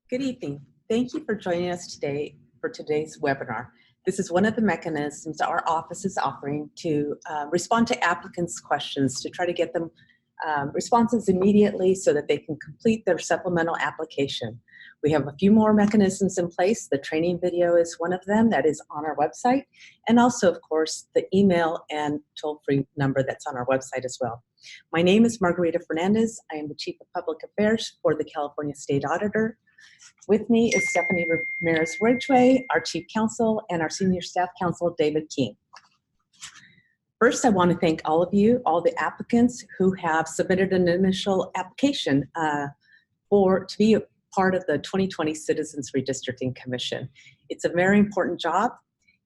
Good evening. Thank you for joining us today for today's webinar. This is one of the mechanisms our office is offering to respond to applicants' questions, to try to get them responses immediately so that they can complete their supplemental application. We have a few more mechanisms in place. The training video is one of them that is on our website, and also, of course, the email and toll-free number that's on our website as well. My name is Margarita Fernandez. I am the Chief of Public Affairs for the California State Auditor. With me is Stephanie Ramirez-Ridgway, our Chief Counsel, and our Senior Staff Counsel, David King. First, I want to thank all of you, all the applicants who have submitted an initial application to be a part of the 2020 Citizens Redistricting Commission. It's a very important job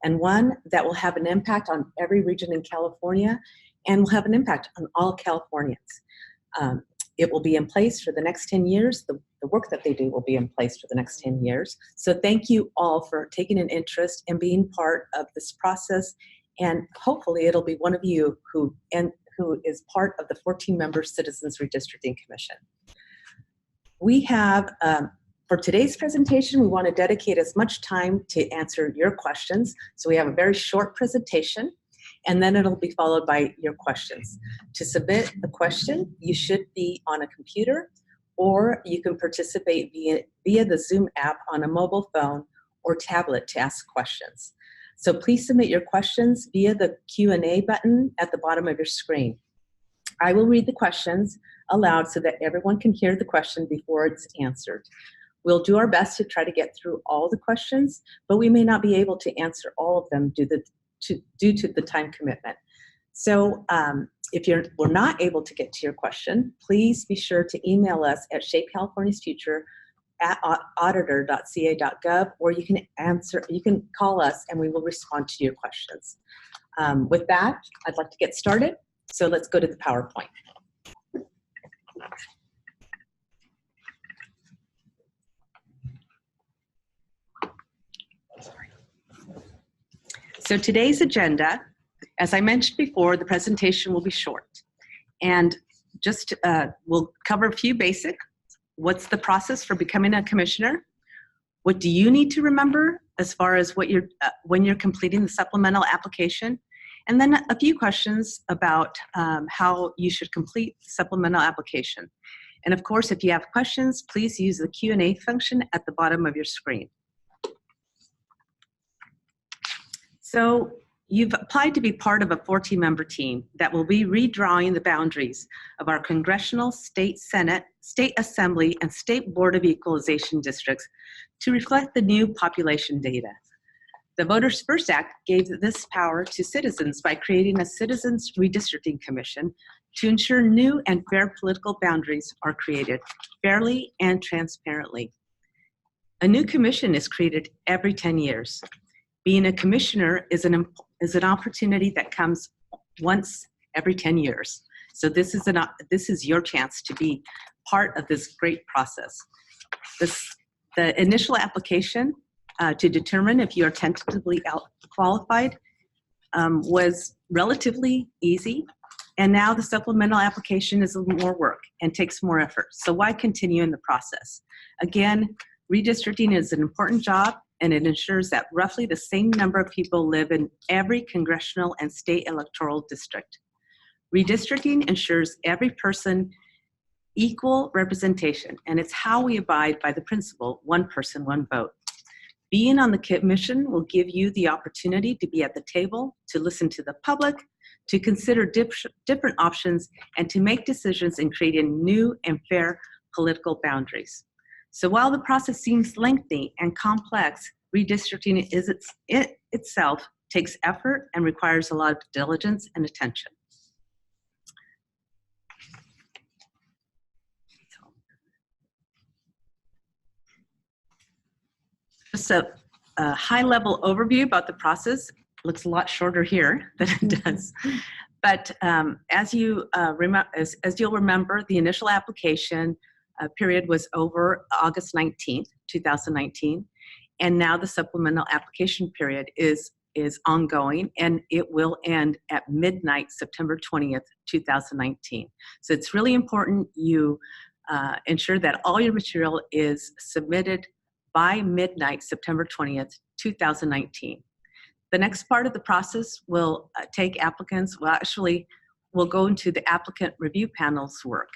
and one that will have an impact on every region in California and will have an impact on all Californians. It will be in place for the next 10 years. The work that they do will be in place for the next 10 years. So thank you all for taking an interest and being part of this process. And hopefully it'll be one of you who is part of the 14-member Citizens Redistricting Commission. We have, for today's presentation, we want to dedicate as much time to answer your questions. So we have a very short presentation, and then it'll be followed by your questions. To submit a question, you should be on a computer, or you can participate via the Zoom app on a mobile phone or tablet to ask questions. So please submit your questions via the Q&A button at the bottom of your screen. I will read the questions aloud so that everyone can hear the question before it's answered. We'll do our best to try to get through all the questions, but we may not be able to answer all of them due to the time commitment. So if we're not able to get to your question, please be sure to email us at shapecaliforniasfuture@auditor.ca.gov, or you can call us and we will respond to your questions. With that, I'd like to get started. So let's go to the PowerPoint. So today's agenda, as I mentioned before, the presentation will be short. And just we'll cover a few basic. What's the process for becoming a commissioner? What do you need to remember as far as when you're completing the supplemental application? And then a few questions about how you should complete the supplemental application. And of course, if you have questions, please use the Q&A function at the bottom of your screen. So you've applied to be part of a 14-member team that will be redrawing the boundaries of our congressional, state senate, state assembly, and state board of equalization districts to reflect the new population data. The Voters First Act gave this power to citizens by creating a Citizens Redistricting Commission to ensure new and fair political boundaries are created fairly and transparently. A new commission is created every 10 years. Being a commissioner is an opportunity that comes once every 10 years. So this is your chance to be part of this great process. The initial application to determine if you are tentatively qualified was relatively easy, and now the supplemental application is a little more work and takes more effort. So why continue in the process? Again, redistricting is an important job, and it ensures that roughly the same number of people live in every congressional and state electoral district. Redistricting ensures every person equal representation, and it's how we abide by the principle, one person, one vote. Being on the commission will give you the opportunity to be at the table, to listen to the public, to consider different options, and to make decisions in creating new and fair political boundaries. So while the process seems lengthy and complex, redistricting itself takes effort and requires a lot of diligence and attention. Just a high-level overview about the process. Looks a lot shorter here than it does. But as you'll remember, the initial application period was over August 19th, 2019, and now the supplemental application period is ongoing, and it will end at midnight, September 20th, 2019. So it's really important you ensure that all your material is submitted by midnight, September 20th, 2019. The next part of the process will take applicants, will go into the applicant review panel's work.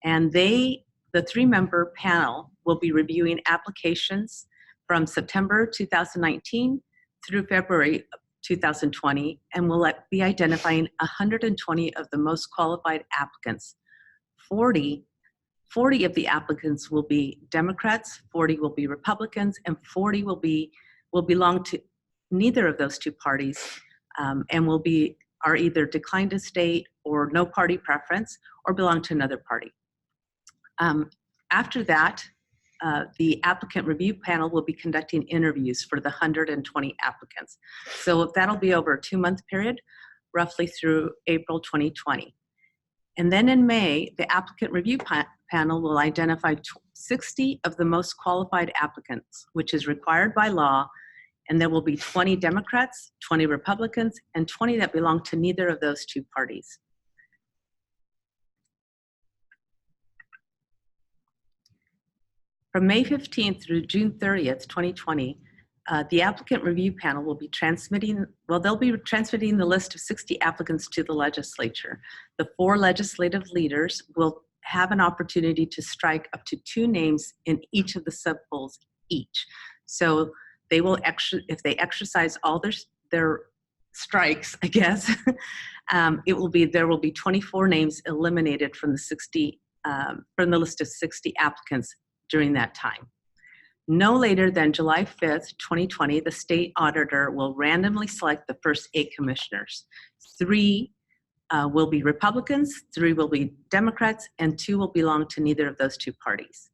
And the 3-member panel will be reviewing applications from September 2019 through February of 2020, and will be identifying 120 of the most qualified applicants. 40 of the applicants will be Democrats, 40 will be Republicans, and 40 will belong to neither of those two parties, and are either declined to state or no party preference or belong to another party. After that, the applicant review panel will be conducting interviews for the 120 applicants. So that'll be over a 2-month period, roughly through April 2020. And then in May, the applicant review panel will identify 60 of the most qualified applicants, which is required by law, and there will be 20 Democrats, 20 Republicans, and 20 that belong to neither of those two parties. From May 15th through June 30th, 2020, the applicant review panel will be transmitting the list of 60 applicants to the legislature. The 4 legislative leaders will have an opportunity to strike up to 2 names in each of the subpolls each. So they will if they exercise all their strikes, I guess, there will be 24 names eliminated from the list of 60 applicants during that time. No later than July 5th, 2020, the state auditor will randomly select the first 8 commissioners. 3 will be Republicans, 3 will be Democrats, and 2 will belong to neither of those two parties.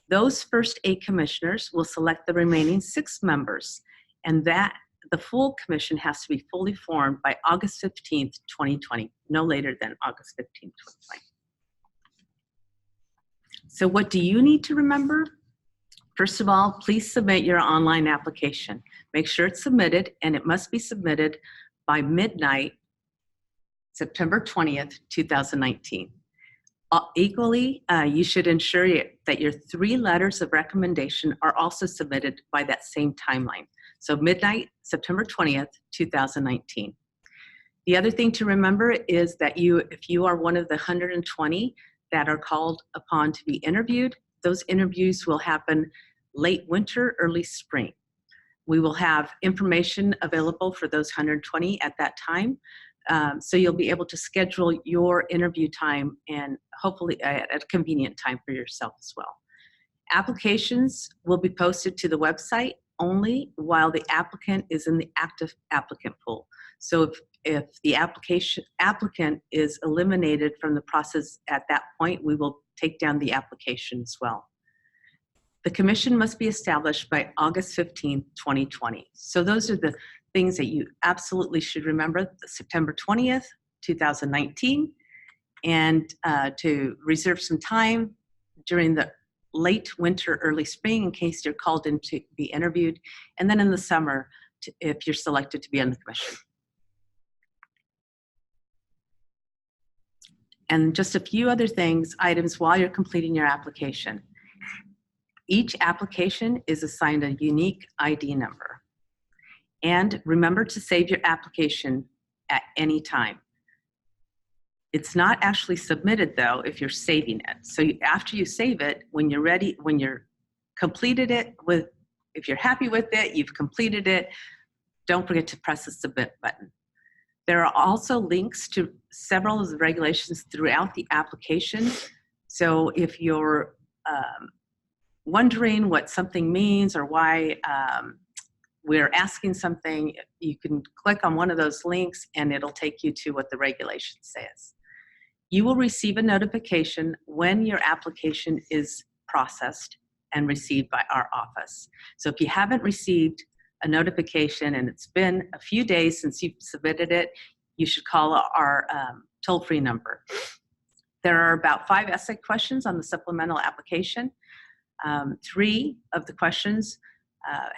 Those first 8 commissioners will select the remaining 6 members, and the full commission has to be fully formed by August 15th, 2020, no later than August 15th, 2020. So what do you need to remember? First of all, please submit your online application. Make sure it's submitted, and it must be submitted by midnight, September 20th, 2019. Equally, you should ensure that your 3 letters of recommendation are also submitted by that same timeline. So midnight, September 20th, 2019. The other thing to remember is that if you are one of the 120 that are called upon to be interviewed, those interviews will happen late winter, early spring. We will have information available for those 120 at that time. So you'll be able to schedule your interview time, and hopefully at a convenient time for yourself as well. Applications will be posted to the website only while the applicant is in the active applicant pool. So if the applicant is eliminated from the process at that point, we will take down the application as well. The commission must be established by August 15th, 2020. So those are the things that you absolutely should remember: September 20th, 2019, and to reserve some time during the late winter, early spring in case you're called in to be interviewed, and then in the summer if you're selected to be on the commission. And just a few other items while you're completing your application. Each application is assigned a unique ID number. And remember to save your application at any time. It's not actually submitted though if you're saving it. So after you save it, when you're ready, when you're completed it, if you're happy with it, you've completed it, don't forget to press the submit button. There are also links to several of the regulations throughout the application. So if you're wondering what something means or why we're asking something, you can click on one of those links and it'll take you to what the regulation says. You will receive a notification when your application is processed and received by our office. So if you haven't received a notification and it's been a few days since you've submitted it, you should call our toll-free number. There are about 5 essay questions on the supplemental application. 3 of the questions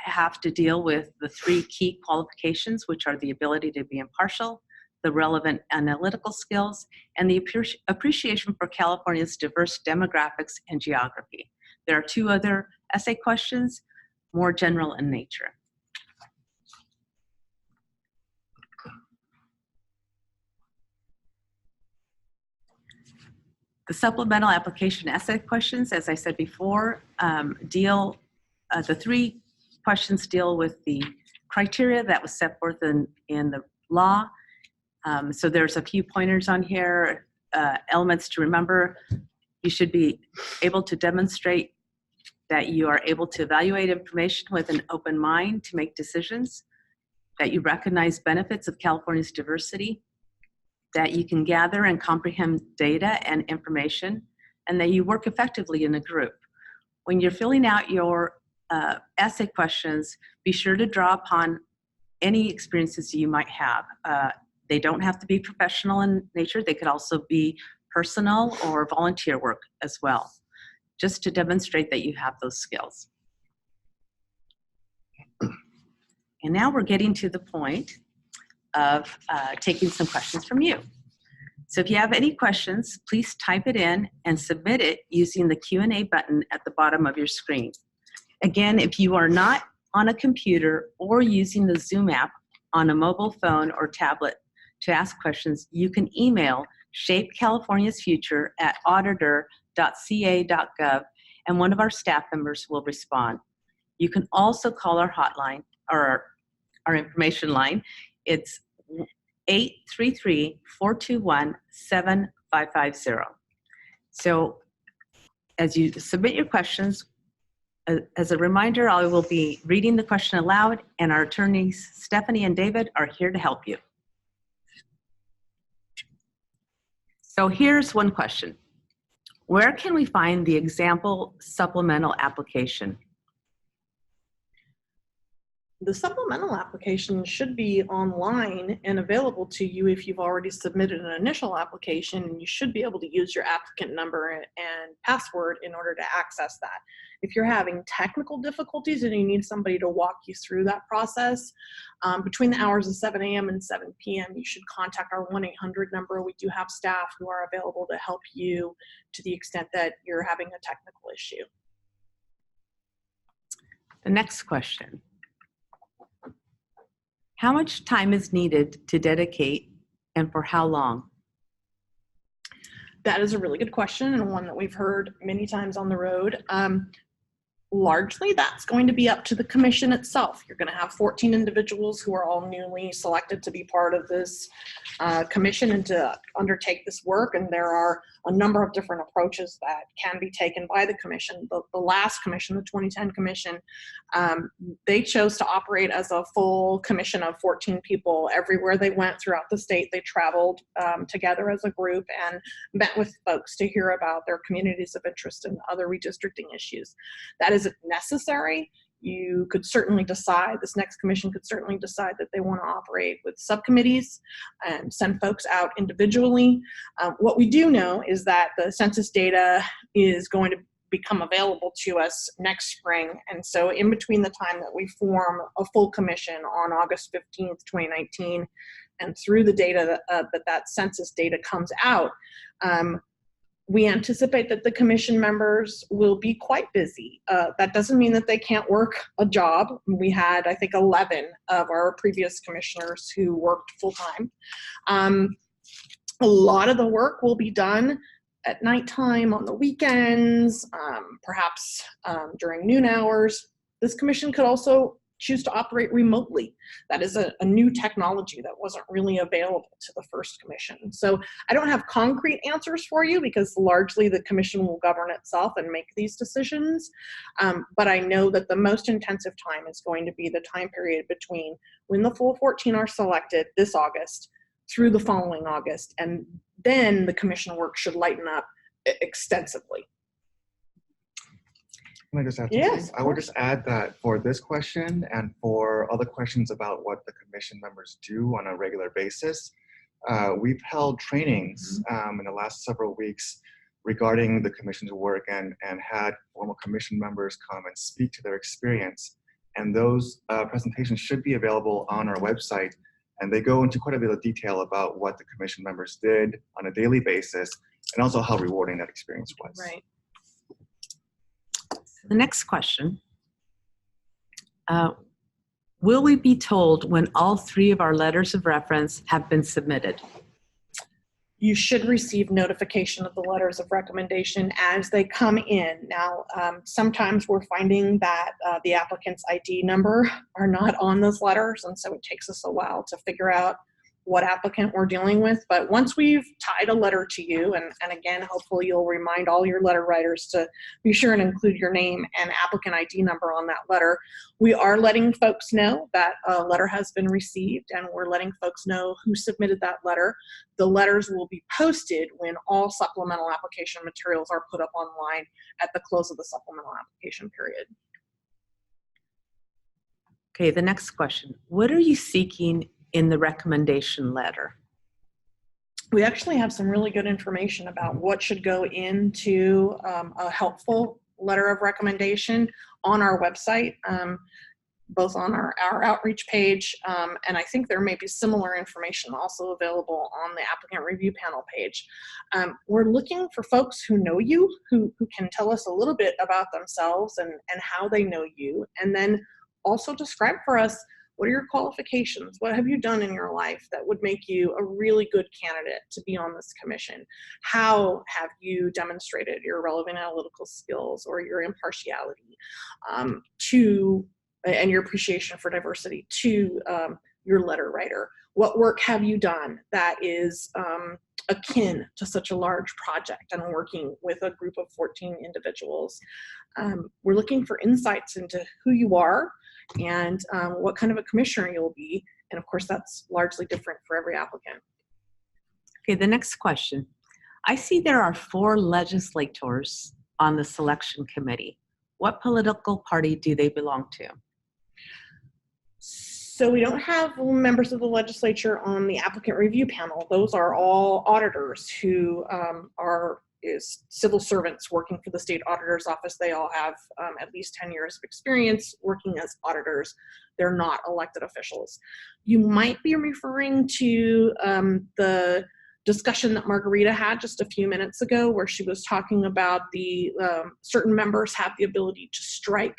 have to deal with the 3 key qualifications, which are the ability to be impartial, the relevant analytical skills, and the appreciation for California's diverse demographics and geography. There are 2 other essay questions, more general in nature. The supplemental application essay questions, as I said before, the 3 questions deal with the criteria that was set forth in the law. So there's a few pointers on here, elements to remember. You should be able to demonstrate that you are able to evaluate information with an open mind to make decisions, that you recognize benefits of California's diversity, that you can gather and comprehend data and information, and that you work effectively in a group. When you're filling out your essay questions, be sure to draw upon any experiences you might have. They don't have to be professional in nature. They could also be personal or volunteer work as well, just to demonstrate that you have those skills. And now we're getting to the point of taking some questions from you. So if you have any questions, please type it in and submit it using the Q&A button at the bottom of your screen. Again, if you are not on a computer or using the Zoom app on a mobile phone or tablet to ask questions, you can email shapecaliforniasfuture@auditor.ca.gov, and one of our staff members will respond. You can also call our hotline, or our information line. It's 833-421-7550. So as you submit your questions, as a reminder, I will be reading the question aloud, and our attorneys, Stephanie and David, are here to help you. So here's one question. Where can we find the example supplemental application? The supplemental application should be online and available to you if you've already submitted an initial application, and you should be able to use your applicant number and password in order to access that. If you're having technical difficulties and you need somebody to walk you through that process, between the hours of 7 a.m. and 7 p.m., you should contact our 1-800 number. We do have staff who are available to help you to the extent that you're having a technical issue. The next question. How much time is needed to dedicate, and for how long? That is a really good question, and one that we've heard many times on the road. Largely, that's going to be up to the commission itself. You're going to have 14 individuals who are all newly selected to be part of this commission and to undertake this work, and there are a number of different approaches that can be taken by the commission. The last commission, the 2010 commission, they chose to operate as a full commission of 14 people. Everywhere they went throughout the state, they traveled together as a group and met with folks to hear about their communities of interest and other redistricting issues. That isn't necessary. You could certainly decide, this next commission could certainly decide that they want to operate with subcommittees and send folks out individually. What we do know is that the census data is going to become available to us next spring. And so in between the time that we form a full commission on August 15th, 2019, and through the data that census data comes out, we anticipate that the commission members will be quite busy. That doesn't mean that they can't work a job. We had, I think, 11 of our previous commissioners who worked full-time. A lot of the work will be done at nighttime, on the weekends, perhaps during noon hours. This commission could also choose to operate remotely. That is a new technology that wasn't really available to the first commission. So I don't have concrete answers for you because largely the commission will govern itself and make these decisions. But I know that the most intensive time is going to be the time period between when the full 14 are selected this August through the following August. And then the commission work should lighten up extensively. Can I just add Yes, I would just add that for this question and for other questions about what the commission members do on a regular basis, we've held trainings in the last several weeks regarding the commission's work and had former commission members come and speak to their experience. And those presentations should be available on our website And they go into quite a bit of detail about what the commission members did on a daily basis and also how rewarding that experience was. Right. The next question. Will we be told when all 3 of our letters of reference have been submitted? You should receive notification of the letters of recommendation as they come in. Now, sometimes we're finding that the applicant's ID number are not on those letters, and so it takes us a while to figure out what applicant we're dealing with. But once we've tied a letter to you, and again, hopefully you'll remind all your letter writers to be sure and include your name and applicant ID number on that letter, we are letting folks know that a letter has been received, and we're letting folks know who submitted that letter. The letters will be posted when all supplemental application materials are put up online at the close of the supplemental application period. Okay, the next question. What are you seeking in the recommendation letter? We actually have some really good information about what should go into a helpful letter of recommendation on our website, both on our outreach page, and I think there may be similar information also available on the applicant review panel page. We're looking for folks who know you, who can tell us a little bit about themselves and how they know you, and then also describe for us, what are your qualifications? What have you done in your life that would make you a really good candidate to be on this commission? How have you demonstrated your relevant analytical skills or your impartiality and your appreciation for diversity to your letter writer? What work have you done that is akin to such a large project and working with a group of 14 individuals? We're looking for insights into who you are and what kind of a commissioner you'll be. And of course, that's largely different for every applicant. Okay, the next question. I see there are 4 legislators on the selection committee. What political party do they belong to? So we don't have members of the legislature on the applicant review panel. Those are all auditors who are civil servants working for the state auditor's office. They all have at least 10 years of experience working as auditors. They're not elected officials. You might be referring to the discussion that Margarita had just a few minutes ago, where she was talking about the certain members have the ability to strike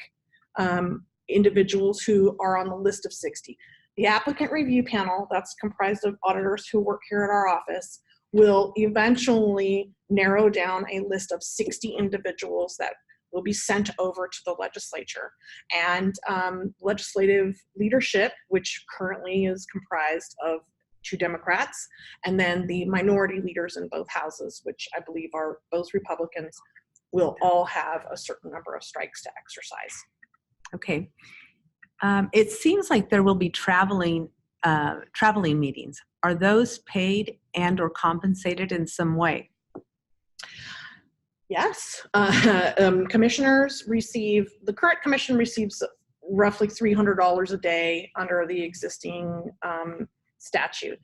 individuals who are on the list of 60. The applicant review panel, that's comprised of auditors who work here at our office, will eventually narrow down a list of 60 individuals that will be sent over to the legislature. And legislative leadership, which currently is comprised of 2 Democrats, and then the minority leaders in both houses, which I believe are both Republicans, will all have a certain number of strikes to exercise. Okay. It seems like there will be traveling meetings. Are those paid and or compensated in some way? Yes. Commissioners receive, the current commission receives roughly $300 a day under the existing statute.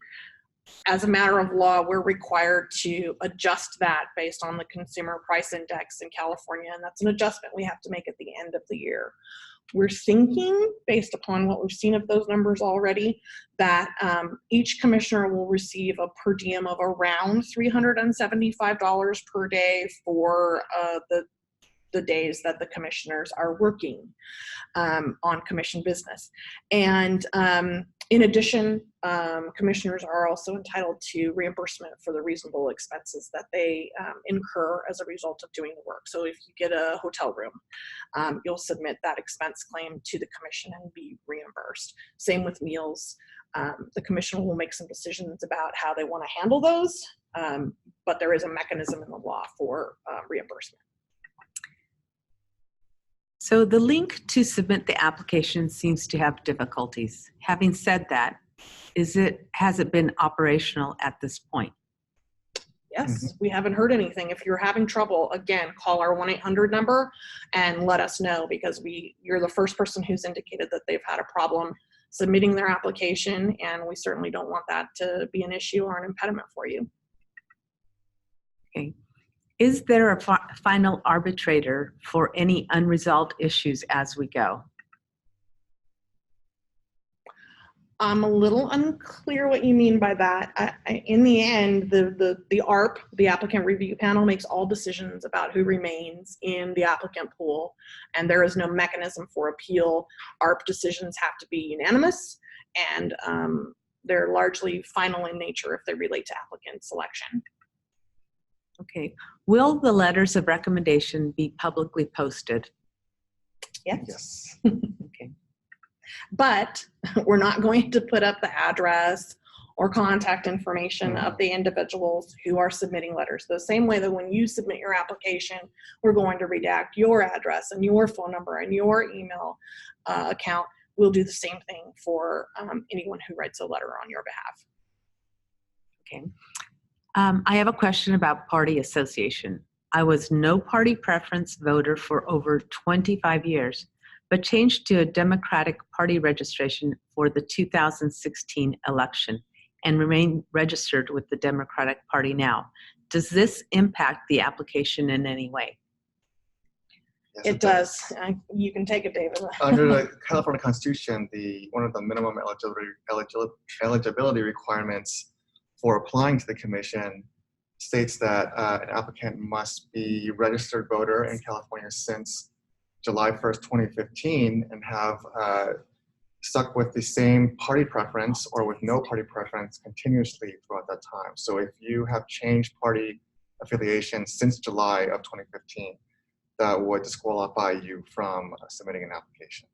As a matter of law, we're required to adjust that based on the Consumer Price Index in California, and that's an adjustment we have to make at the end of the year. We're thinking, based upon what we've seen of those numbers already, that each commissioner will receive a per diem of around $375 per day for the days that the commissioners are working on commission business. And in addition, commissioners are also entitled to reimbursement for the reasonable expenses that they incur as a result of doing the work. So if you get a hotel room, you'll submit that expense claim to the commission and be reimbursed. Same with meals. The commission will make some decisions about how they want to handle those, but there is a mechanism in the law for reimbursement. So the link to submit the application seems to have difficulties. Having said that, has it been operational at this point? Yes, we haven't heard anything. If you're having trouble, again, call our 1-800 number and let us know, because you're the first person who's indicated that they've had a problem submitting their application, and we certainly don't want that to be an issue or an impediment for you. Okay. Is there a final arbitrator for any unresolved issues as we go? I'm a little unclear what you mean by that. In the end, the ARP, the applicant review panel, makes all decisions about who remains in the applicant pool, and there is no mechanism for appeal. ARP decisions have to be unanimous, and they're largely final in nature if they relate to applicant selection. Okay. Will the letters of recommendation be publicly posted? Yes. Okay. But we're not going to put up the address or contact information of the individuals who are submitting letters. The same way that when you submit your application, we're going to redact your address and your phone number and your email account. We'll do the same thing for anyone who writes a letter on your behalf. Okay. I have a question about party association. I was no party preference voter for over 25 years, but changed to a Democratic Party registration for the 2016 election and remain registered with the Democratic Party now. Does this impact the application in any way? Yes, It does. You can take it, David. Under the California Constitution, one of the minimum eligibility requirements for applying to the commission states that an applicant must be registered voter in California since July 1st, 2015, and have stuck with the same party preference or with no party preference continuously throughout that time. So if you have changed party affiliation since July of 2015, that would disqualify you from submitting an application.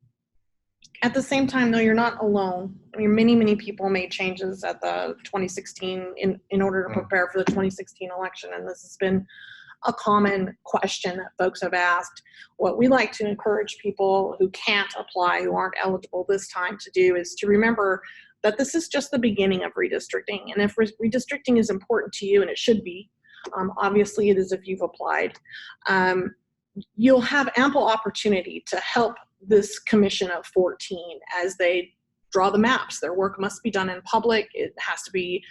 At the same time, though, you're not alone. I mean, many people made changes at the 2016 in order to prepare for the 2016 election, and this has been a common question that folks have asked. What we like to encourage people who can't apply, who aren't eligible this time, to do is to remember that this is just the beginning of redistricting. And if redistricting is important to you, and it should be, obviously it is if you've applied, you'll have ample opportunity to help this commission of 14 as they draw the maps. Their work must be done in public. It has to be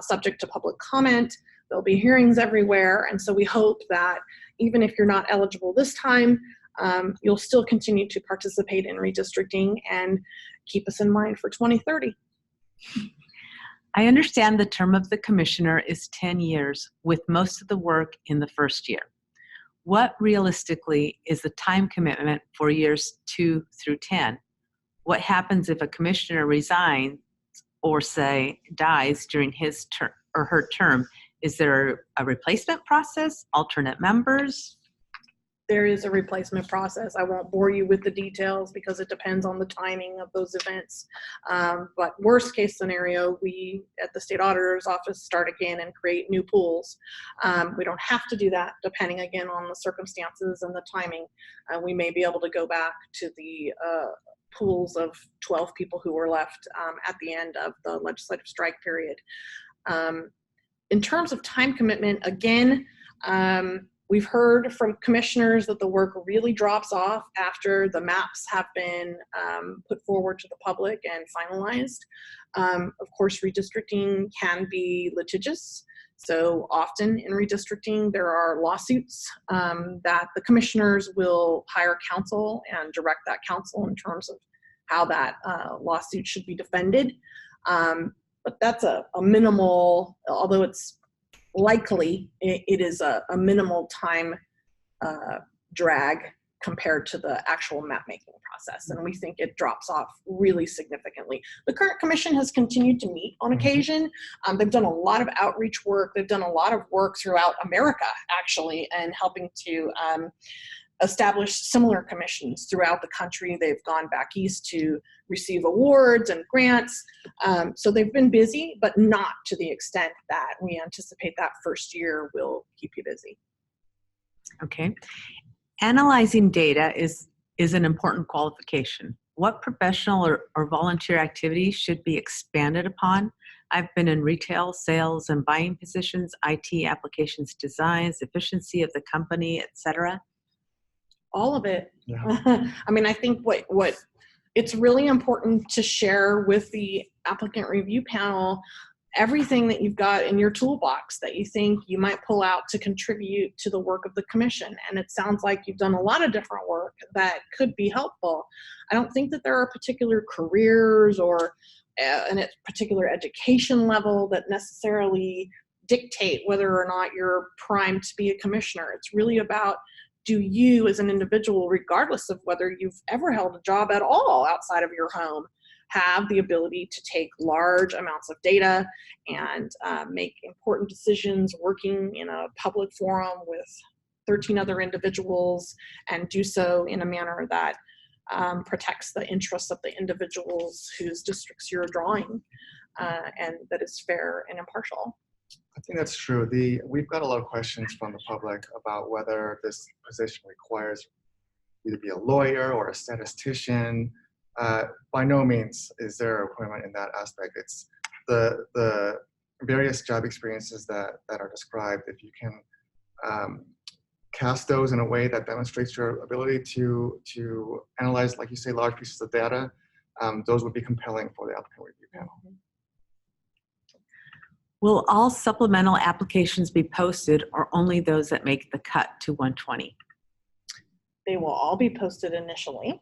subject to public comment. There'll be hearings everywhere. And so we hope that even if you're not eligible this time, you'll still continue to participate in redistricting and keep us in mind for 2030. I understand the term of the commissioner is 10 years, with most of the work in the first year. What realistically is the time commitment for years 2 through 10? What happens if a commissioner resigns or, say, dies during his term or her term? Is there a replacement process, alternate members? There is a replacement process. I won't bore you with the details because it depends on the timing of those events. But worst case scenario, we at the state auditor's office start again and create new pools. We don't have to do that, depending again on the circumstances and the timing. We may be able to go back to the pools of 12 people who were left at the end of the legislative strike period. In terms of time commitment, again, we've heard from commissioners that the work really drops off after the maps have been put forward to the public and finalized. Of course, redistricting can be litigious. So often in redistricting, there are lawsuits that the commissioners will hire counsel and direct that counsel in terms of how that lawsuit should be defended. But that's a minimal, although it's likely, it is a minimal time drag compared to the actual map making process. And we think it drops off really significantly. The current commission has continued to meet on occasion. They've done a lot of outreach work. They've done a lot of work throughout America, actually, and helping to establish similar commissions throughout the country. They've gone back east to receive awards and grants. So they've been busy, but not to the extent that we anticipate that first year will keep you busy. Okay. Analyzing data is an important qualification. What professional or volunteer activities should be expanded upon? I've been in retail, sales, and buying positions, IT applications designs, efficiency of the company, etc. All of it. Yeah. I mean, I think what it's really important to share with the applicant review panel everything that you've got in your toolbox that you think you might pull out to contribute to the work of the commission. And it sounds like you've done a lot of different work that could be helpful. I don't think that there are particular careers or a particular education level that necessarily dictate whether or not you're primed to be a commissioner. It's really about, do you as an individual, regardless of whether you've ever held a job at all outside of your home, have the ability to take large amounts of data and make important decisions working in a public forum with 13 other individuals, and do so in a manner that protects the interests of the individuals whose districts you're drawing, and that is fair and impartial. I think that's true. We've got a lot of questions from the public about whether this position requires you to be a lawyer or a statistician. By no means is there a requirement in that aspect. It's the various job experiences that are described. If you can cast those in a way that demonstrates your ability to analyze, like you say, large pieces of data, those would be compelling for the applicant review panel. Will all supplemental applications be posted, or only those that make the cut to 120? They will all be posted initially.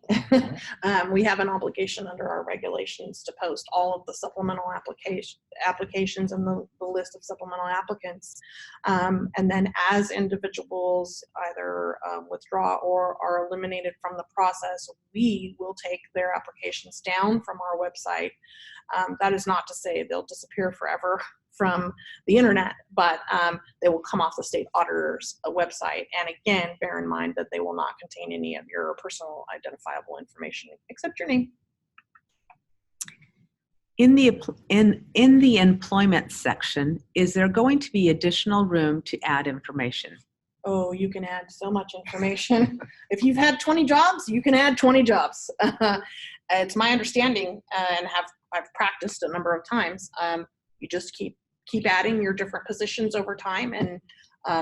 We have an obligation under our regulations to post all of the supplemental applications and the list of supplemental applicants. And then as individuals either withdraw or are eliminated from the process, we will take their applications down from our website. That is not to say they'll disappear forever from the internet, but they will come off the state auditor's website. And again, bear in mind that they will not contain any of your personal identifiable information except your name. In the employment section, is there going to be additional room to add information? Oh, you can add so much information. If you've had 20 jobs, you can add 20 jobs. It's my understanding, and I've practiced a number of times. You just keep adding your different positions over time, and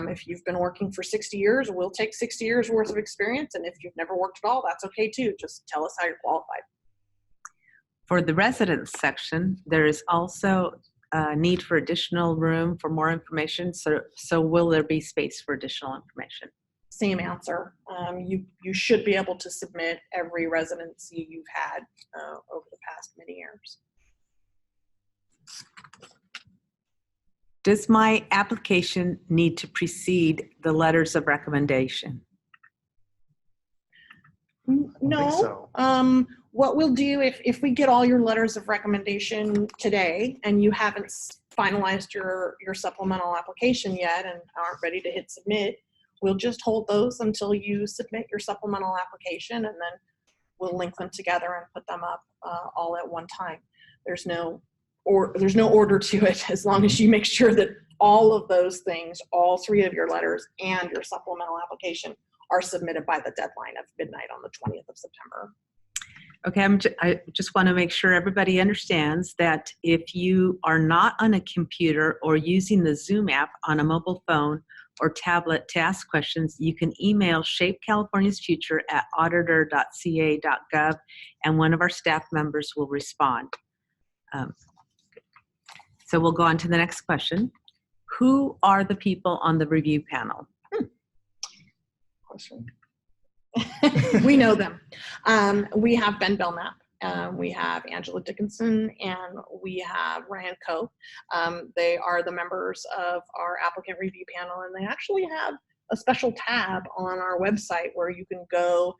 if you've been working for 60 years, we'll take 60 years worth of experience, and if you've never worked at all, that's okay too. Just tell us how you're qualified. For the residence section, there is also a need for additional room for more information, so will there be space for additional information? Same answer. You should be able to submit every residency you've had over the past many years. Does my application need to precede the letters of recommendation? No. So. What we'll do if we get all your letters of recommendation today and you haven't finalized your supplemental application yet and aren't ready to hit submit, we'll just hold those until you submit your supplemental application, and then we'll link them together and put them up all at one time. There's no order to it, as long as you make sure that all of those things, all three of your letters and your supplemental application, are submitted by the deadline of midnight on the 20th of September. Okay, I just want to make sure everybody understands that if you are not on a computer or using the Zoom app on a mobile phone or tablet to ask questions, you can email Shape California's Future at auditor.ca.gov, and one of our staff members will respond. So we'll go on to the next question. Who are the people on the review panel? Question. We know them. We have Ben Belknap, we have Angela Dickinson, and we have Ryan Coe. They are the members of our applicant review panel, and they actually have a special tab on our website where you can go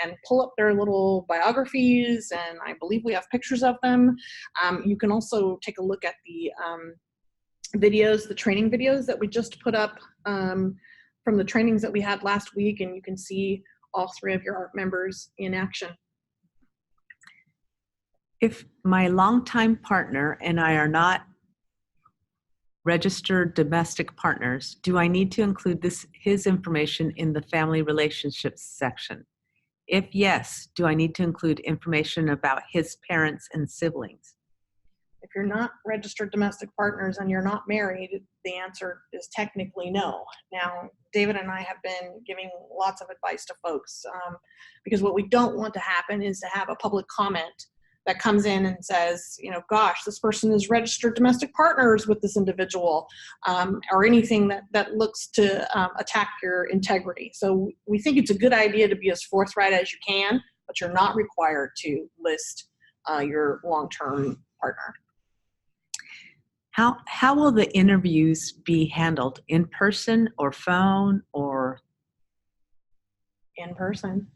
and pull up their little biographies, and I believe we have pictures of them. You can also take a look at the videos, the training videos that we just put up from the trainings that we had last week, and you can see all three of your members in action. If my longtime partner and I are not registered domestic partners, do I need to include his information in the family relationships section? If yes, do I need to include information about his parents and siblings? If you're not registered domestic partners and you're not married, the answer is technically no. Now, David and I have been giving lots of advice to folks because what we don't want to happen is to have a public comment that comes in and says, gosh, this person is registered domestic partners with this individual, or anything that looks to attack your integrity. So we think it's a good idea to be as forthright as you can, but you're not required to list your long-term partner. How will the interviews be handled? In person or phone or? In person.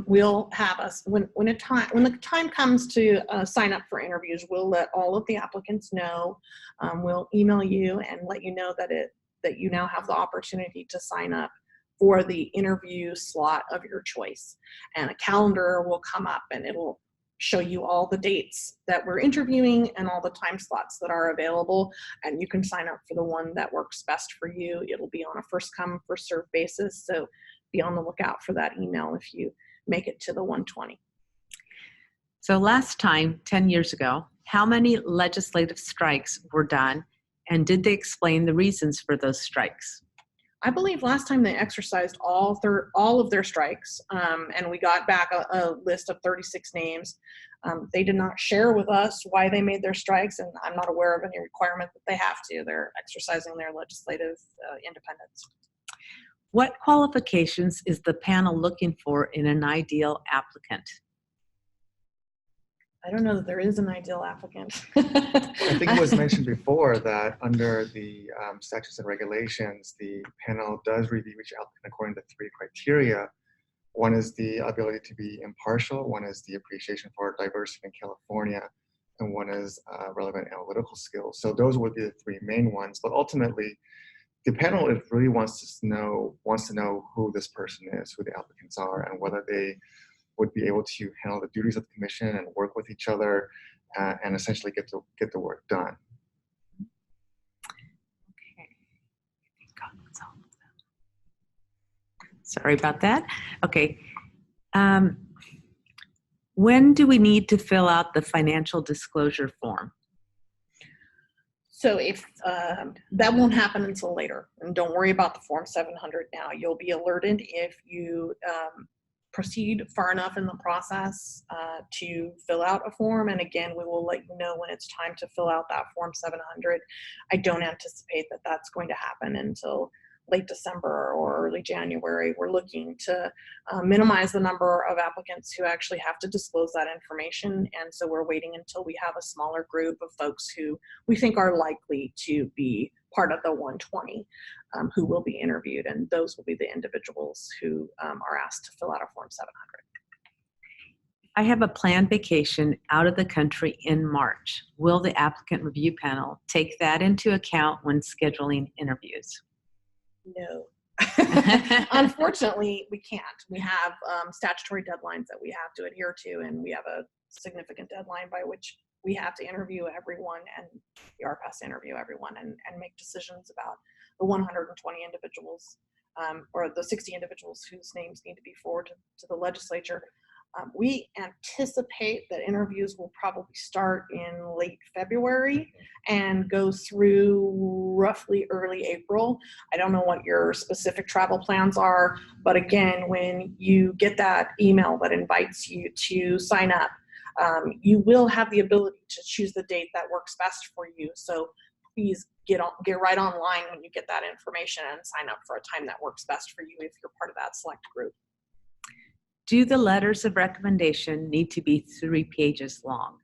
We'll have us when the time comes to sign up for interviews, we'll let all of the applicants know. We'll email you and let you know that you now have the opportunity to sign up for the interview slot of your choice, and a calendar will come up and it'll show you all the dates that we're interviewing and all the time slots that are available, and you can sign up for the one that works best for you. It'll be on a first come, first served basis, so be on the lookout for that email if you make it to the 120. So last time, 10 years ago, how many legislative strikes were done, and did they explain the reasons for those strikes? I believe last time they exercised all of their strikes, and we got back a list of 36 names. They did not share with us why they made their strikes, and I'm not aware of any requirement that they have to. They're exercising their legislative independence. What qualifications is the panel looking for in an ideal applicant? I don't know that there is an ideal applicant. I think it was mentioned before that under the statutes and regulations, the panel does review each applicant according to 3 criteria. One is the ability to be impartial, one is the appreciation for diversity in California, and one is relevant analytical skills. So those would be the 3 main ones. But ultimately, the panel really wants to know who this person is, who the applicants are, and whether they would be able to handle the duties of the commission and work with each other and essentially get the work done. Okay. Sorry about that. Okay. When do we need to fill out the financial disclosure form? So if that won't happen until later, and don't worry about the Form 700 now. You'll be alerted if you proceed far enough in the process to fill out a form, and again, we will let you know when it's time to fill out that Form 700. I don't anticipate that that's going to happen until late December or early January. We're looking to minimize the number of applicants who actually have to disclose that information, and so we're waiting until we have a smaller group of folks who we think are likely to be part of the 120 who will be interviewed, and those will be the individuals who are asked to fill out a Form 700. I have a planned vacation out of the country in March. Will the applicant review panel take that into account when scheduling interviews? No. Unfortunately, we can't. We have statutory deadlines that we have to adhere to, and we have a significant deadline by which we have to interview everyone, and the RPAS interview everyone and make decisions about the 120 individuals or the 60 individuals whose names need to be forwarded to the legislature. We anticipate that interviews will probably start in late February and go through roughly early April. I don't know what your specific travel plans are, but again, when you get that email that invites you to sign up, you will have the ability to choose the date that works best for you. So please get right online when you get that information and sign up for a time that works best for you if you're part of that select group. Do the letters of recommendation need to be 3 pages long?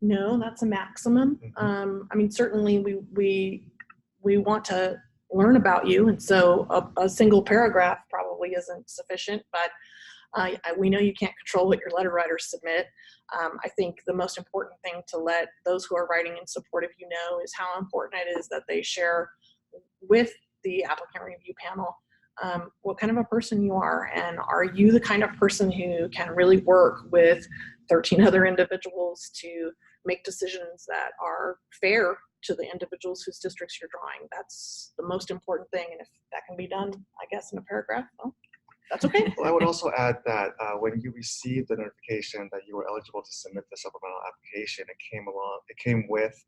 No, that's a maximum. I mean, certainly we want to learn about you, and so a single paragraph probably isn't sufficient, but we know you can't control what your letter writers submit. I think the most important thing to let those who are writing in support of you know is how important it is that they share with the applicant review panel what kind of a person you are, and are you the kind of person who can really work with 13 other individuals to make decisions that are fair to the individuals whose districts you're drawing. That's the most important thing, and if that can be done, I guess, in a paragraph, well, that's okay. Well, I would also add that when you received the notification that you were eligible to submit the supplemental application, it came with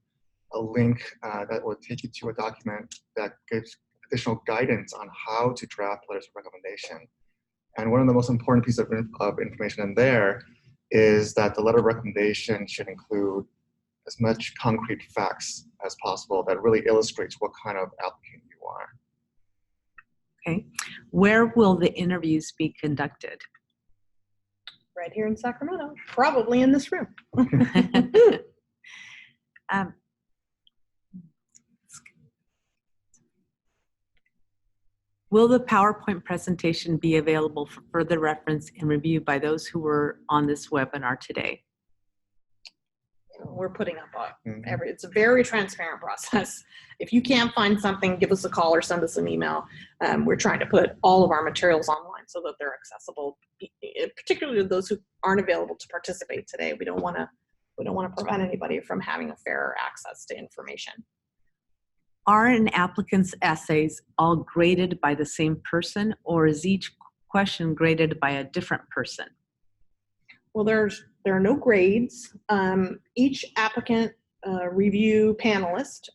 a link that will take you to a document that gives additional guidance on how to draft letters of recommendation. And one of the most important pieces of information in there is that the letter of recommendation should include as much concrete facts as possible that really illustrates what kind of applicant you are. Okay. Where will the interviews be conducted? Right here in Sacramento, probably in this room. Will the PowerPoint presentation be available for further reference and review by those who were on this webinar today? We're putting up it's a very transparent process. If you can't find something, give us a call or send us an email. We're trying to put all of our materials online so that they're accessible, particularly to those who aren't available to participate today. We don't want to prevent anybody from having a fair access to information. Are an applicant's essays all graded by the same person, or is each question graded by a different person? Well, there are no grades. Each applicant review panelist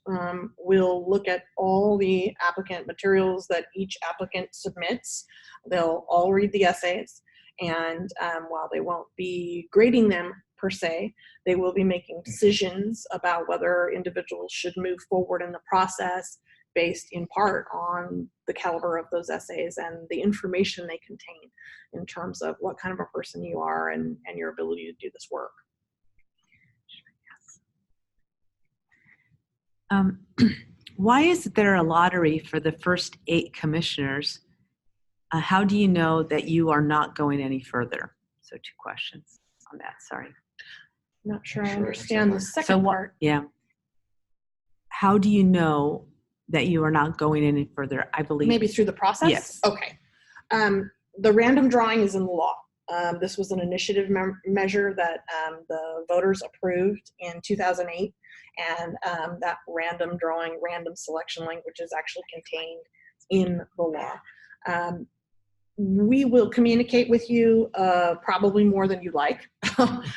will look at all the applicant materials that each applicant submits. They'll all read the essays, and while they won't be grading them per se, they will be making decisions about whether individuals should move forward in the process based in part on the caliber of those essays and the information they contain in terms of what kind of a person you are and your ability to do this work. Why is there a lottery for the first 8 commissioners? How do you know that you are not going any further? So 2 questions on that, sorry. I'm not sure I understand the second part. Yeah. How do you know that you are not going any further? I believe. Maybe through the process? Yes. Okay. The random drawing is in the law. This was an initiative measure that the voters approved in 2008. And that random drawing, random selection language is actually contained in the law. We will communicate with you probably more than you like,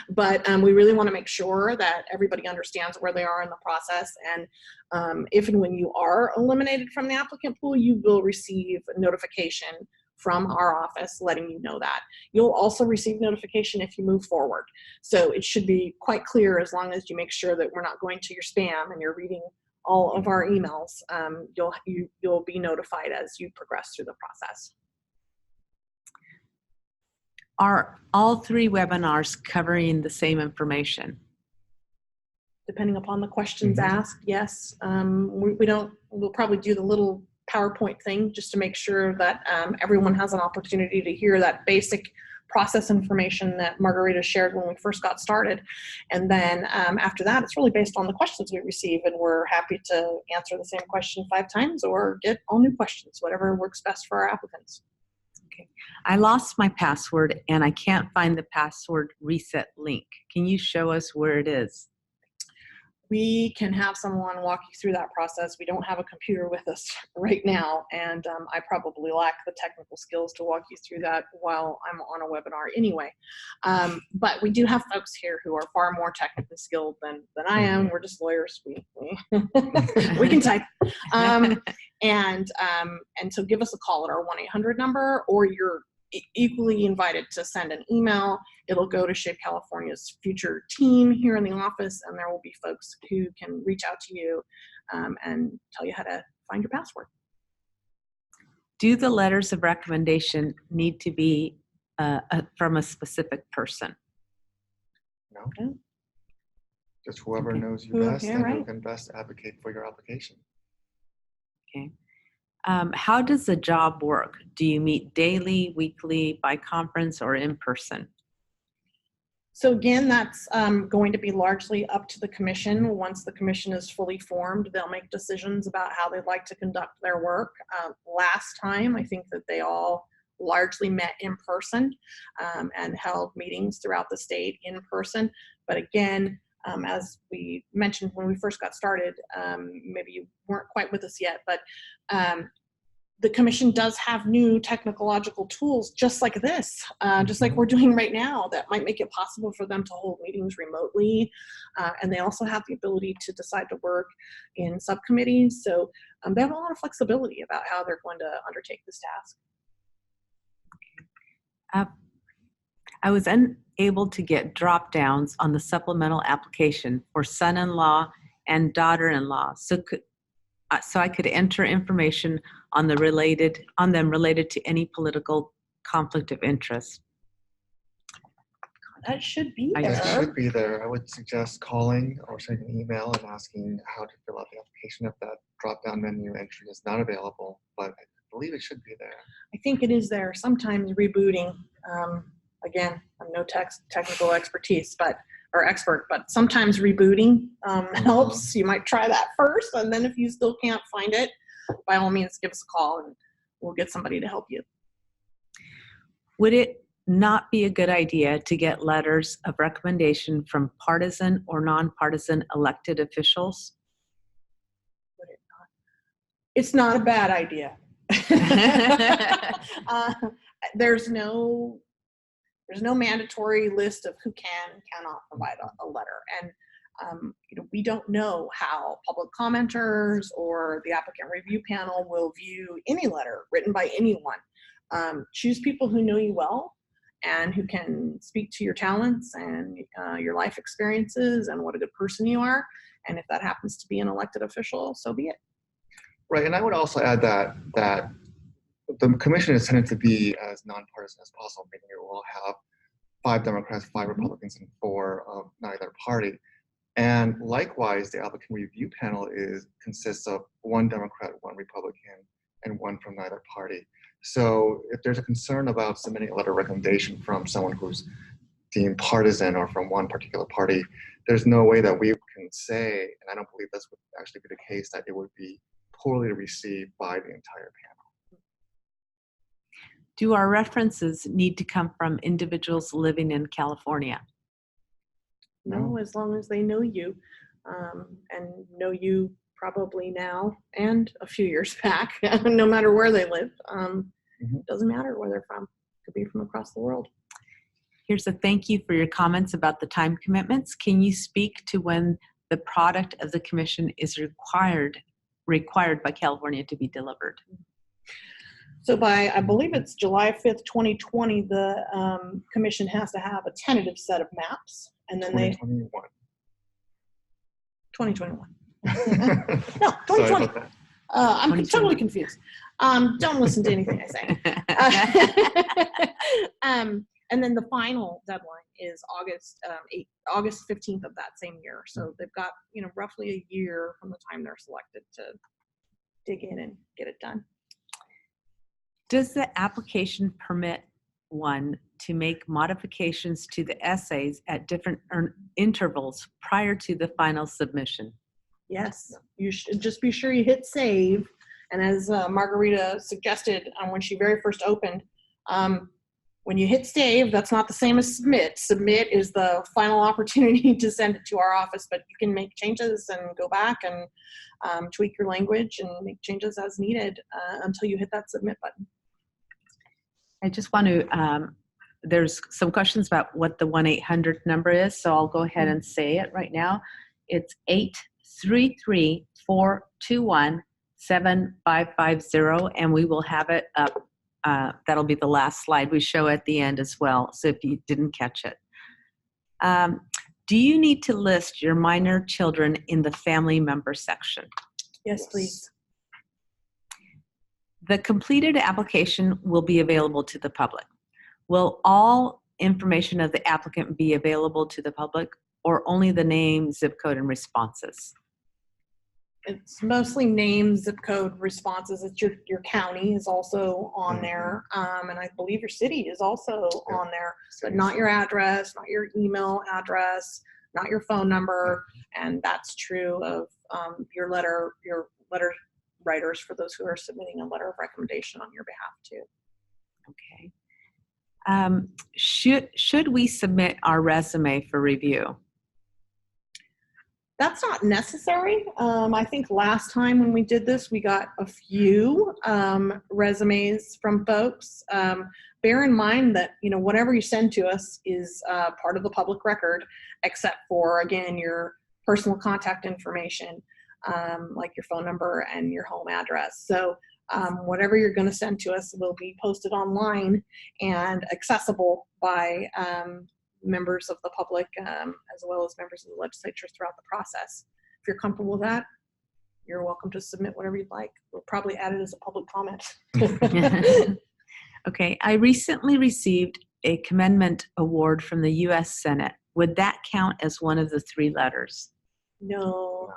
but we really want to make sure that everybody understands where they are in the process. And if and when you are eliminated from the applicant pool, you will receive a notification from our office letting you know that. You'll also receive notification if you move forward. So it should be quite clear, as long as you make sure that we're not going to your spam and you're reading all of our emails, you'll be notified as you progress through the process. Are all 3 webinars covering the same information? Depending upon the questions asked, yes. We'll probably do the little PowerPoint thing just to make sure that everyone has an opportunity to hear that basic process information that Margarita shared when we first got started. And then after that, it's really based on the questions we receive, and we're happy to answer the same question 5 times or get all new questions, whatever works best for our applicants. Okay. I lost my password and I can't find the password reset link. Can you show us where it is? We can have someone walk you through that process. We don't have a computer with us right now, and I probably lack the technical skills to walk you through that while I'm on a webinar anyway. But we do have folks here who are far more technically skilled than I am. We're just lawyers. We can type. And so give us a call at our 1-800 number, or you're equally invited to send an email. It'll go to Shape California's future team here in the office, and there will be folks who can reach out to you and tell you how to find your password. Do the letters of recommendation need to be from a specific person? No. Okay. Just whoever knows you best and who can best advocate for your application. Okay. How does the job work? Do you meet daily, weekly, by conference, or in person? So again, that's going to be largely up to the commission. Once the commission is fully formed, they'll make decisions about how they'd like to conduct their work. Last time, I think that they all largely met in person and held meetings throughout the state in person. But again, as we mentioned when we first got started, maybe you weren't quite with us yet, but the commission does have new technological tools just like this, just like we're doing right now, that might make it possible for them to hold meetings remotely. And they also have the ability to decide to work in subcommittees. So they have a lot of flexibility about how they're going to undertake this task. I was unable to get drop downs on the supplemental application for son-in-law and daughter-in-law, so I could enter information on them related to any political conflict of interest. That should be I there. That should be there. I would suggest calling or sending an email and asking how to fill out the application if that drop-down menu entry is not available, but I believe it should be there. I think it is there. Sometimes rebooting, again, I'm no technical expertise, or expert, but sometimes rebooting helps. You might try that first, and then if you still can't find it, by all means, give us a call and we'll get somebody to help you. Would it not be a good idea to get letters of recommendation from partisan or nonpartisan elected officials? Would it not? It's not a bad idea. There's no mandatory list of who can and cannot provide a letter. And we don't know how public commenters or the applicant review panel will view any letter written by anyone. Choose people who know you well and who can speak to your talents and your life experiences and what a good person you are. And if that happens to be an elected official, so be it. Right, and I would also add that the commission is intended to be as nonpartisan as possible, meaning it will have 5 Democrats, 5 Republicans, and 4 of neither party. And likewise, the applicant review panel consists of 1 Democrat, 1 Republican, and 1 from neither party. So if there's a concern about submitting a letter of recommendation from someone who's deemed partisan or from one particular party, there's no way that we can say, and I don't believe this would actually be the case, that it would be poorly received by the entire panel. Do our references need to come from individuals living in California? No, as long as they know you and know you probably now and a few years back, no matter where they live. Doesn't matter where they're from. Could be from across the world. Here's a thank you for your comments about the time commitments. Can you speak to when the product of the commission is required by California to be delivered? So by, I believe it's July 5th, 2020, the commission has to have a tentative set of maps, and then 2021. 2021. Sorry No, 2020. about that. I'm 2020. totally confused. Don't listen to anything I say. And then the final deadline is August 15th of that same year. So they've got roughly a year from the time they're selected to dig in and get it done. Does the application permit one to make modifications to the essays at different intervals prior to the final submission? Yes, you should just be sure you hit save. And as Margarita suggested when she very first opened, when you hit save, that's not the same as submit. Submit is the final opportunity to send it to our office, but you can make changes and go back and tweak your language and make changes as needed until you hit that submit button. I just want to, there's some questions about what the 1-800 number is, so I'll go ahead and say it right now. It's 833-421-7550, and we will have it up. That'll be the last slide we show at the end as well, so if you didn't catch it. Do you need to list your minor children in the family member section? Yes, please. The completed application will be available to the public. Will all information of the applicant be available to the public, or only the name, zip code, and responses? It's mostly name, zip code, responses. It's your county is also on there, and I believe your city is also on there, but not your address, not your email address, not your phone number, and that's true of your letter writers for those who are submitting a letter of recommendation on your behalf too. Okay. Should we submit our resume for review? That's not necessary. I think last time when we did this, we got a few resumes from folks. Bear in mind that whatever you send to us is part of the public record, except for, again, your personal contact information, like your phone number and your home address. So whatever you're going to send to us will be posted online and accessible by members of the public as well as members of the legislature throughout the process. If you're comfortable with that, you're welcome to submit whatever you'd like. We'll probably add it as a public comment. Okay, I recently received a commendment award from the U.S. Senate. Would that count as one of the 3 letters? No.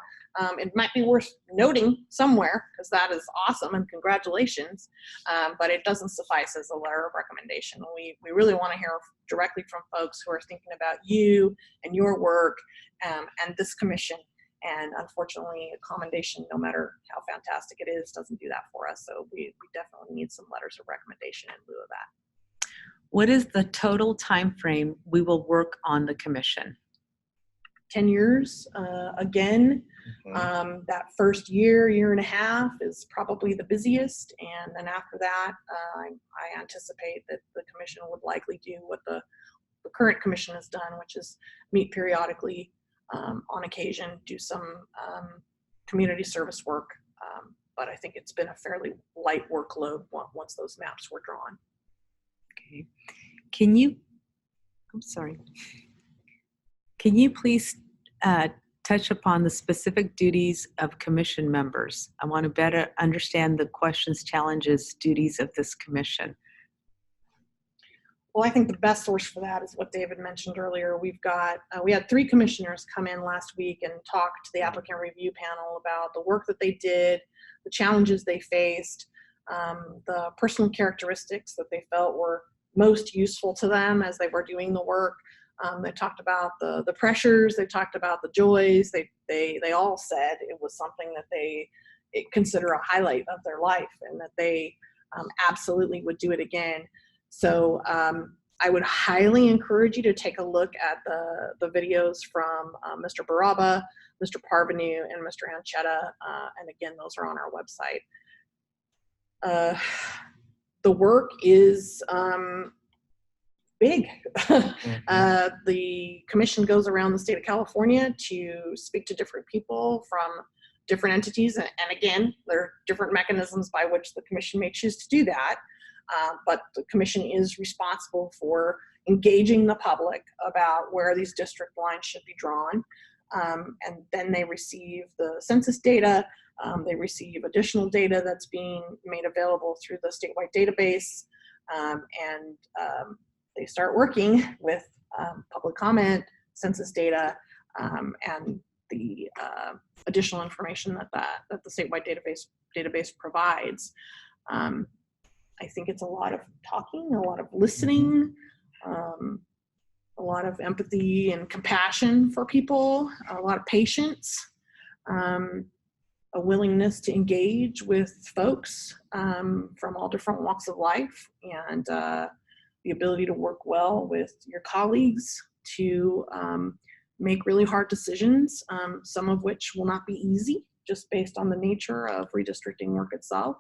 It might be worth noting somewhere, because that is awesome and congratulations, but it doesn't suffice as a letter of recommendation. We really want to hear directly from folks who are thinking about you and your work and this commission. And unfortunately, a commendation, no matter how fantastic it is, doesn't do that for us. So we definitely need some letters of recommendation in lieu of that. What is the total time frame we will work on the commission? 10 years. Again, that first year and a half is probably the busiest. And then after that, I anticipate that the commission would likely do what the current commission has done, which is meet periodically on occasion, do some community service work. But I think it's been a fairly light workload once those maps were drawn. Okay. Can you please touch upon the specific duties of commission members? I want to better understand the questions, challenges, duties of this commission. Well, I think the best source for that is what David mentioned earlier. We had 3 commissioners come in last week and talk to the applicant review panel about the work that they did, the challenges they faced, the personal characteristics that they felt were most useful to them as they were doing the work. They talked about the pressures, they talked about the joys. They all said it was something that they consider a highlight of their life and that they absolutely would do it again. So I would highly encourage you to take a look at the videos from Mr. Baraba, Mr. Parvenu, and Mr. Anchetta. And again, those are on our website. The work is big. The commission goes around the state of California to speak to different people from different entities. And again, there are different mechanisms by which the commission may choose to do that. But the commission is responsible for engaging the public about where these district lines should be drawn. And then they receive the census data. They receive additional data that's being made available through the statewide database. And they start working with public comment, census data, and the additional information that the statewide database provides. I think it's a lot of talking, a lot of listening, a lot of empathy and compassion for people, a lot of patience, a willingness to engage with folks from all different walks of life, and the ability to work well with your colleagues to make really hard decisions, some of which will not be easy just based on the nature of redistricting work itself.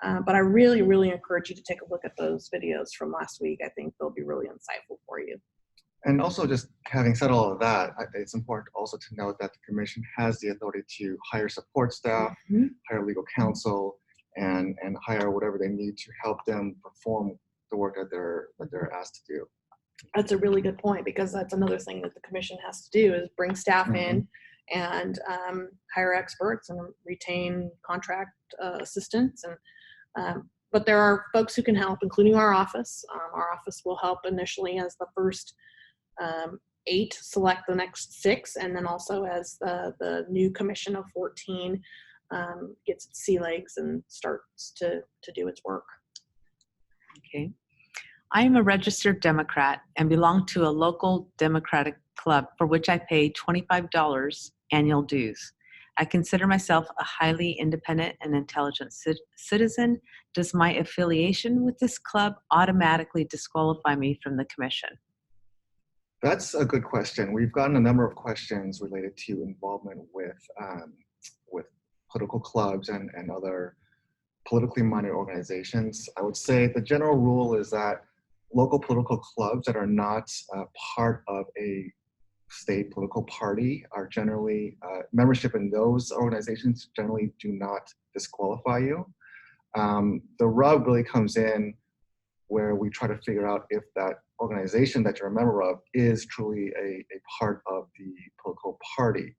But I really, really encourage you to take a look at those videos from last week. I think they'll be really insightful for you. And also, just having said all of that, it's important also to note that the commission has the authority to hire support staff, hire legal counsel, and hire whatever they need to help them perform the work that they're asked to do. That's a really good point, because that's another thing that the commission has to do is bring staff in and hire experts and retain contract assistants. And but there are folks who can help, including our office. Our office will help initially as the first 8 select the next 6, and then also as the new commission of 14 gets its sea legs and starts to do its work. Okay. I am a registered Democrat and belong to a local Democratic club for which I pay $25 annual dues. I consider myself a highly independent and intelligent citizen. Does my affiliation with this club automatically disqualify me from the commission? That's a good question. We've gotten a number of questions related to involvement with political clubs and other politically minded organizations. I would say the general rule is that local political clubs that are not part of a state political party are generally, membership in those organizations generally do not disqualify you. The rub really comes in where we try to figure out if that organization that you're a member of is truly a part of the political party.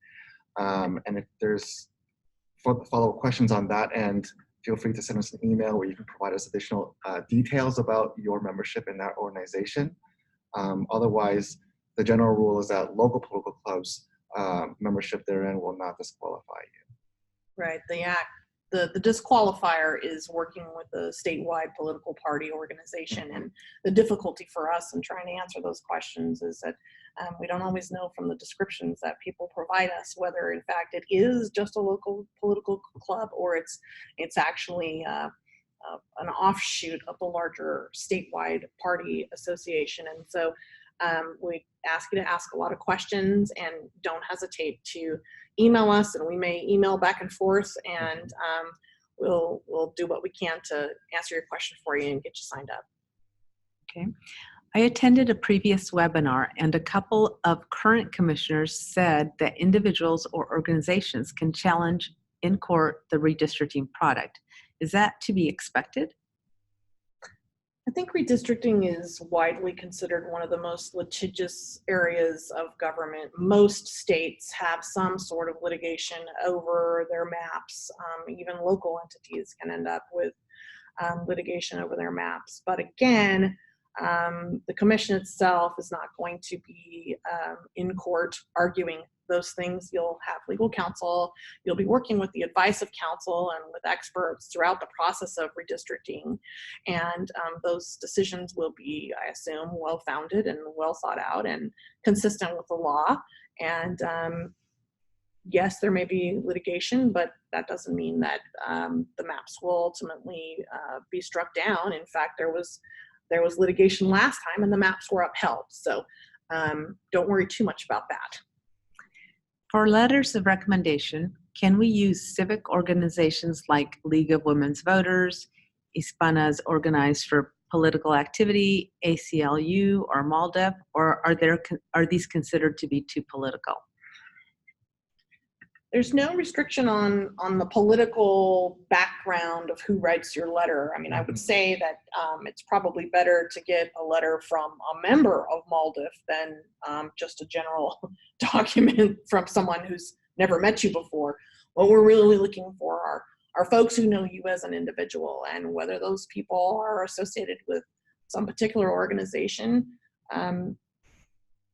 And if there's follow-up questions on that end, feel free to send us an email where you can provide us additional details about your membership in that organization. Otherwise, the general rule is that local political clubs membership therein will not disqualify you. Right. The disqualifier is working with a statewide political party organization. And the difficulty for us in trying to answer those questions is that we don't always know from the descriptions that people provide us whether in fact it is just a local political club or it's actually an offshoot of the larger statewide party association. And so we ask you to ask a lot of questions and don't hesitate to email us, and we may email back and forth, and we'll do what we can to answer your question for you and get you signed up. Okay. I attended a previous webinar, and a couple of current commissioners said that individuals or organizations can challenge in court the redistricting product. Is that to be expected? I think redistricting is widely considered one of the most litigious areas of government. Most states have some sort of litigation over their maps. Even local entities can end up with litigation over their maps. But again, the commission itself is not going to be in court arguing those things. You'll have legal counsel. You'll be working with the advice of counsel and with experts throughout the process of redistricting. And those decisions will be, I assume, well-founded and well thought out and consistent with the law. And yes, there may be litigation, but that doesn't mean that the maps will ultimately be struck down. In fact, there was litigation last time and the maps were upheld. So don't worry too much about that. For letters of recommendation, can we use civic organizations like League of Women's Voters, Hispanas Organized for Political Activity, ACLU, or MALDEF, or are these considered to be too political? There's no restriction on the political background of who writes your letter. I mean, I would say that it's probably better to get a letter from a member of MALDEF than just a general document from someone who's never met you before. What we're really looking for are folks who know you as an individual, and whether those people are associated with some particular organization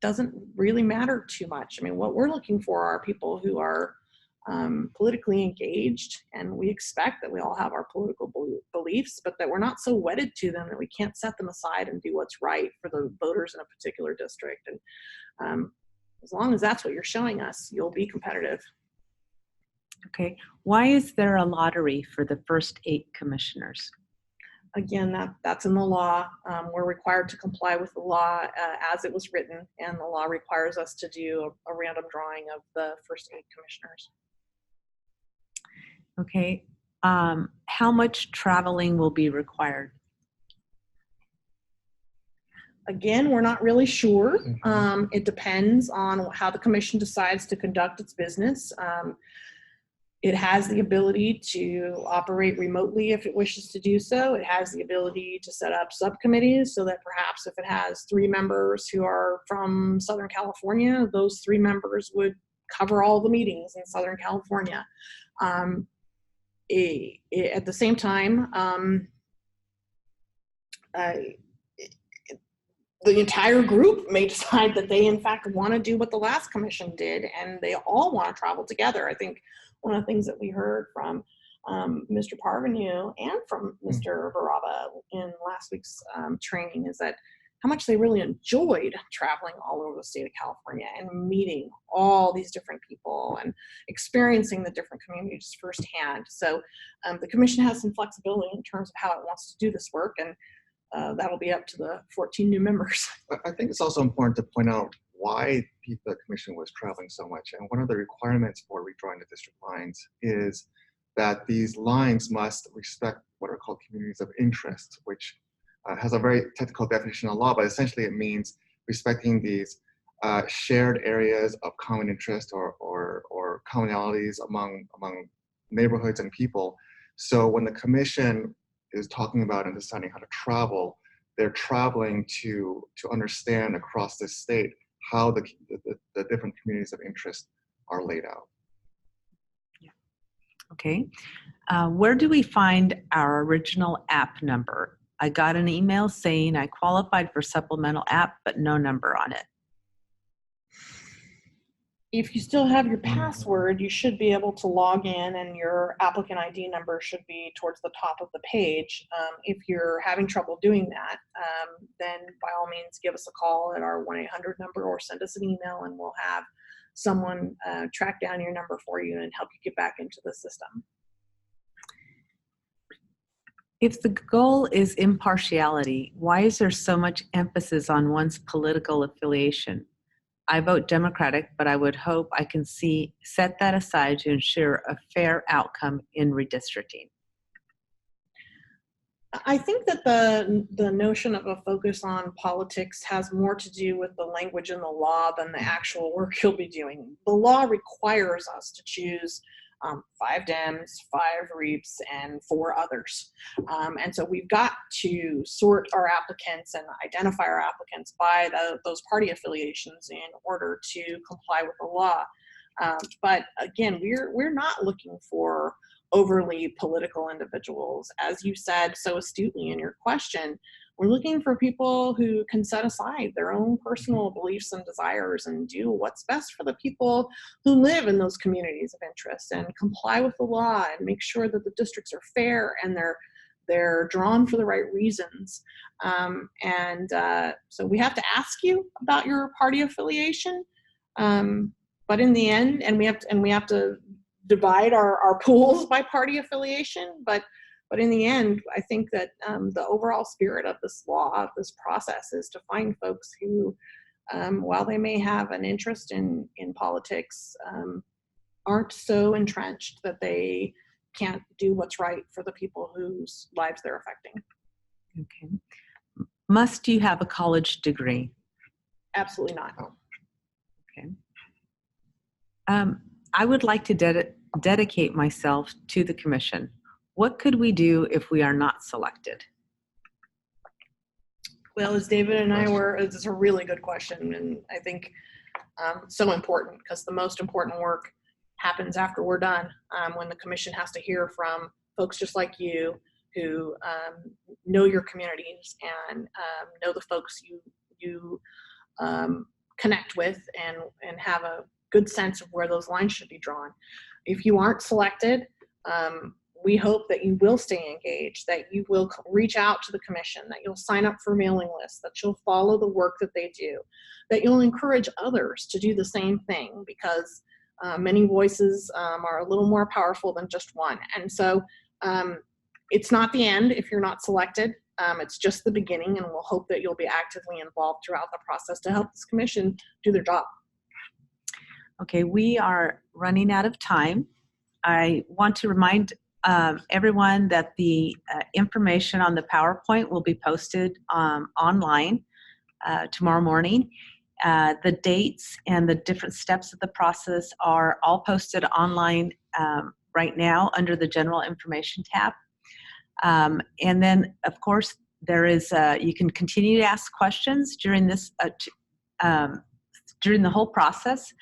doesn't really matter too much. I mean, what we're looking for are people who are politically engaged, and we expect that we all have our political beliefs, but that we're not so wedded to them that we can't set them aside and do what's right for the voters in a particular district. And as long as that's what you're showing us, you'll be competitive. Okay. Why is there a lottery for the first 8 commissioners? Again, that's in the law. We're required to comply with the law as it was written, and the law requires us to do a random drawing of the first 8 commissioners. Okay. How much traveling will be required? Again, we're not really sure. It depends on how the commission decides to conduct its business. It has the ability to operate remotely if it wishes to do so. It has the ability to set up subcommittees so that perhaps if it has 3 members who are from Southern California, those 3 members would cover all the meetings in Southern California. At the same time, the entire group may decide that they in fact want to do what the last commission did, and they all want to travel together. I think one of the things that we heard from Mr. Parvenu and from Mr. Baraba in last week's training is that how much they really enjoyed traveling all over the state of California and meeting all these different people and experiencing the different communities firsthand. So the commission has some flexibility in terms of how it wants to do this work, and that'll be up to the 14 new members. I think it's also important to point out why the commission was traveling so much. And one of the requirements for redrawing the district lines is that these lines must respect what are called communities of interest, which has a very technical definition of law, but essentially it means respecting these shared areas of common interest or commonalities among neighborhoods and people. So when the commission is talking about and deciding how to travel, they're traveling to understand across this state how the different communities of interest are laid out. Okay. Where do we find our original app number? I got an email saying I qualified for supplemental app, but no number on it. If you still have your password, you should be able to log in, and your applicant ID number should be towards the top of the page. If you're having trouble doing that, then by all means give us a call at our 1-800 number or send us an email, and we'll have someone track down your number for you and help you get back into the system. If the goal is impartiality, why is there so much emphasis on one's political affiliation? I vote Democratic, but I would hope I can set that aside to ensure a fair outcome in redistricting. I think that the notion of a focus on politics has more to do with the language in the law than the actual work you'll be doing. The law requires us to choose 5 Dems, 5 Reaps, and 4 others. And so we've got to sort our applicants and identify our applicants by those party affiliations in order to comply with the law. But again, we're not looking for overly political individuals. As you said so astutely in your question, we're looking for people who can set aside their own personal beliefs and desires and do what's best for the people who live in those communities of interest and comply with the law and make sure that the districts are fair and they're drawn for the right reasons. So we have to ask you about your party affiliation, but in the end, and we have to divide our pools by party affiliation, but in the end, I think that the overall spirit of this law, of this process, is to find folks who, while they may have an interest in politics, aren't so entrenched that they can't do what's right for the people whose lives they're affecting. Okay. Must you have a college degree? Absolutely not. Okay. I would like to dedicate myself to the commission. What could we do if we are not selected? Well, as David and I were, it's a really good question, and I think so important, because the most important work happens after we're done, when the commission has to hear from folks just like you who know your communities and know the folks you connect with and have a good sense of where those lines should be drawn. If you aren't selected, we hope that you will stay engaged, that you will reach out to the commission, that you'll sign up for mailing lists, that you'll follow the work that they do, that you'll encourage others to do the same thing, because many voices are a little more powerful than just one. And so it's not the end if you're not selected. It's just the beginning, and we'll hope that you'll be actively involved throughout the process to help this commission do their job. Okay, we are running out of time. I want to remind everyone that the information on the PowerPoint will be posted online tomorrow morning. The dates and the different steps of the process are all posted online right now under the General Information tab. And then, of course, there is you can continue to ask questions during this during the whole process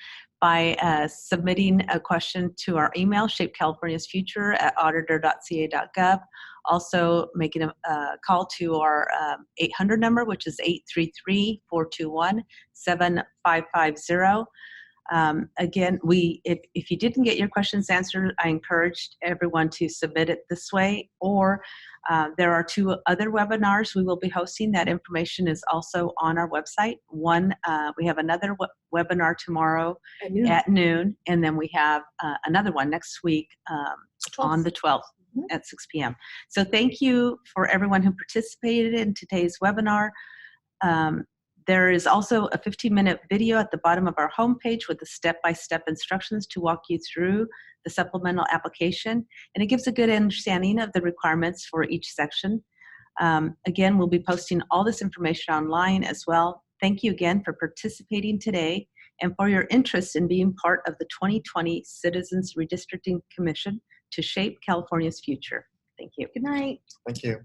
by submitting a question to our email, shapecaliforniasfuture@auditor.ca.gov. Also making a call to our 800 number, which is 833-421-7550. Again, if you didn't get your questions answered, I encouraged everyone to submit it this way, or there are 2 other webinars we will be hosting. That information is also on our website. One, we have another webinar tomorrow at noon, and then we have another one next week on the 12th at 6 p.m. So thank you for everyone who participated in today's webinar. There is also a 15-minute video at the bottom of our homepage with the step-by-step instructions to walk you through the supplemental application, and it gives a good understanding of the requirements for each section. Again, we'll be posting all this information online as well. Thank you again for participating today and for your interest in being part of the 2020 Citizens Redistricting Commission to shape California's future. Thank you. Good night. Thank you.